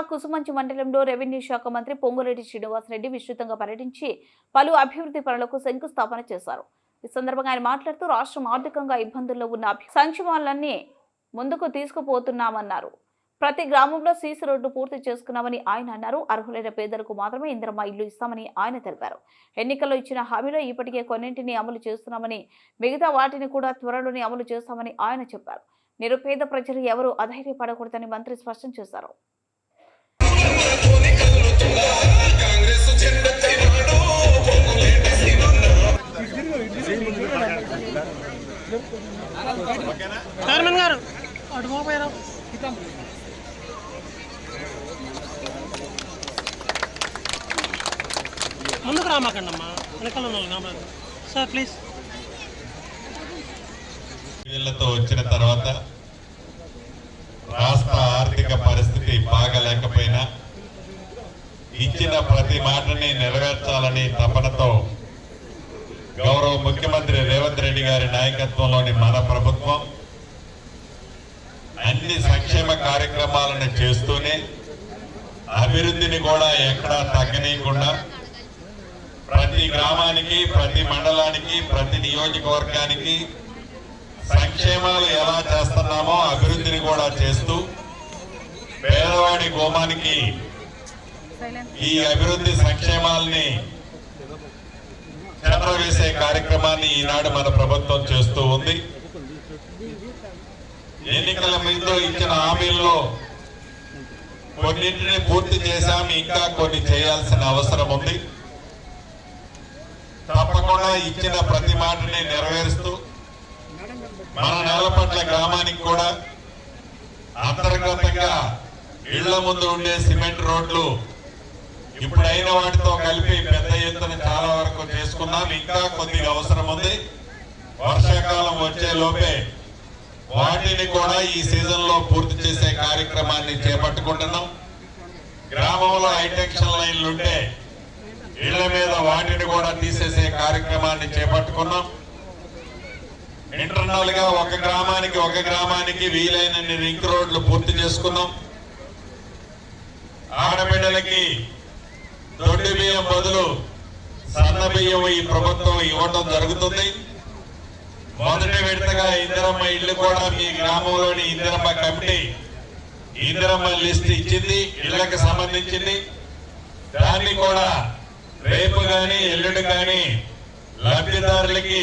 కుసుమంచి మండలంలో రెవెన్యూ శాఖ మంత్రి పొంగులేటి శ్రీనివాసరెడ్డి విస్తృతంగా పర్యటించి పలు అభివృద్ధి పనులకు శంకుస్థాపన చేశారు. ఈ సందర్భంగా ఆయన మాట్లాడుతూ రాష్ట్రం ఆర్థికంగా ఇబ్బందుల్లో ఉన్న సంక్షేమాలన్నీ ముందుకు తీసుకుపోతున్నామన్నారు. ప్రతి గ్రామంలో సీసీ రోడ్డు పూర్తి చేసుకున్నామని ఆయన అన్నారు. అర్హులైన పేదలకు మాత్రమే ఇందిరమ్మ ఇల్లు ఇస్తామని ఆయన తెలిపారు. ఎన్నికల్లో ఇచ్చిన హామీలో ఇప్పటికే కొన్నింటిని అమలు చేస్తున్నామని, మిగతా వాటిని కూడా త్వరలోనే అమలు చేస్తామని ఆయన చెప్పారు. నిరుపేద ప్రజలు ఎవరూ అధైర్యపడకూడదని మంత్రి స్పష్టం చేశారు. ముందుకు రామాకండమ్మా, వెనకాల సార్ ప్లీజ్. వీళ్ళతో వచ్చిన తర్వాత రాష్ట్ర ఆర్థిక పరిస్థితి బాగలేకపోయినా ఇచ్చిన ప్రతి మాటని నెరవేర్చాలని తపనతో గౌరవ ముఖ్యమంత్రి రేవంత్ రెడ్డి గారి నాయకత్వంలోని మన ప్రభుత్వం అన్ని సంక్షేమ కార్యక్రమాలను చేస్తూనే అభివృద్ధిని కూడా ఎక్కడా తగ్గనీయకుండా ప్రతి గ్రామానికి, ప్రతి మండలానికి, ప్రతి నియోజకవర్గానికి సంక్షేమాలు ఎలా చేస్తున్నామో అభివృద్ధిని కూడా చేస్తూ పేదవాడి గోమానికి ఈ అభివృద్ధి సంక్షేమాలని చెదరవేసే కార్యక్రమాన్ని ఈనాడు మన ప్రభుత్వం చేస్తూ ఉంది. ఎన్నికల ముందు ఇచ్చిన హామీల్లో కొన్నింటిని పూర్తి చేశాం, ఇంకా కొన్ని చేయాల్సిన అవసరం ఉంది. తప్పకుండా ఇచ్చిన ప్రతి మాటని నెరవేరుస్తూ మన నేలపట్ల గ్రామానికి కూడా అంతర్గతంగా ఇళ్ల ముందు ఉండే సిమెంట్ రోడ్లు ఇప్పుడైన వాటితో కలిపి పెద్ద ఎత్తున చాలా వరకు చేసుకున్నాం. ఇంకా కొద్దిగా అవసరం ఉంది. వర్షాకాలం వచ్చే లోపే వాటిని కూడా ఈ సీజన్ లో పూర్తి చేసే కార్యక్రమాన్ని చేపట్టుకుంటున్నాం. గ్రామంలో హైటెన్షన్ లైన్లు ఉంటే ఇళ్ల మీద వాటిని కూడా తీసేసే కార్యక్రమాన్ని చేపట్టుకున్నాం. ఇంటర్నల్ గా ఒక గ్రామానికి వీలైనన్ని రింగ్ రోడ్లు పూర్తి చేసుకున్నాం. ఆడబిడ్డలకి దొడ్డి బియ్యం బదులు సన్న బియ్యం ఈ ప్రభుత్వం ఇవ్వడం జరుగుతుంది. మొదటి విడతగా ఇందిరమ్మ ఇల్లు కూడా మీ గ్రామంలోని ఇందిరమ్మ కమిటీ ఇందిరమ్మ లిస్ట్ ఇచ్చింది, ఇళ్లకు సంబంధించింది. దాన్ని కూడా రేపు కానీ ఎల్లుండి కానీ లబ్ధిదారులకి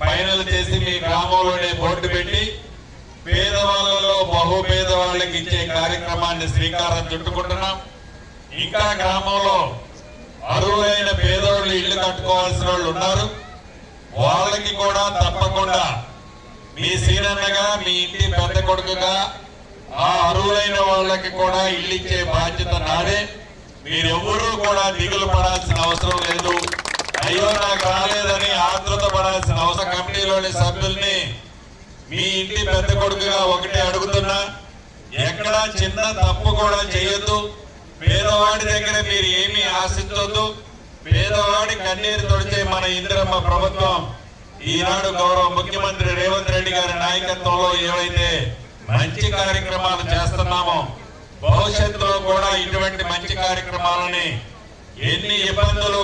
ఫైనల్ చేసి మీ గ్రామంలోనే బోర్డు పెట్టి పేదవాళ్ళలో బహుపేదవాళ్ళకి ఇచ్చే కార్యక్రమాన్ని శ్రీకారం చుట్టుకుంటున్నాం. ఇంకా గ్రామంలో అర్హులైన పేదవాళ్ళు ఇల్లు కట్టుకోవాల్సిన వాళ్ళు ఉన్నారు. వాళ్ళకి కూడా తప్పకుండా మీ సీనన్నగా, మీ ఇంటి పెద్ద కొడుకుగా ఆ అర్హులైన వాళ్ళకి కూడా ఇల్లు ఇచ్చే బాధ్యత నాదే. మీరెవ్వరూ కూడా దిగులు పడాల్సిన అవసరం లేదు. అయ్యో నాకు రాలేదని ఆతృత పడాల్సిన అవసరం. కమిటీలోని సభ్యుల్ని మీ ఇంటి పెద్ద కొడుకుగా ఒకటే అడుగుతున్నా, ఎక్కడా చిన్న తప్పు కూడా చేయొద్దు. పేదవాడి దగ్గర మీరు ఏమీ ఆశించొద్దు. పేదవాడి కన్నీరు తొడిచే మన ఇందిరమ్మ ప్రభుత్వం ఈనాడు గౌరవ ముఖ్యమంత్రి రేవంత్ రెడ్డి గారి నాయకత్వంలో ఏవైతే మంచి కార్యక్రమాలు చేస్తున్నామో భవిష్యత్తులో కూడా ఇటువంటి మంచి కార్యక్రమాలని ఎన్ని ఇబ్బందులు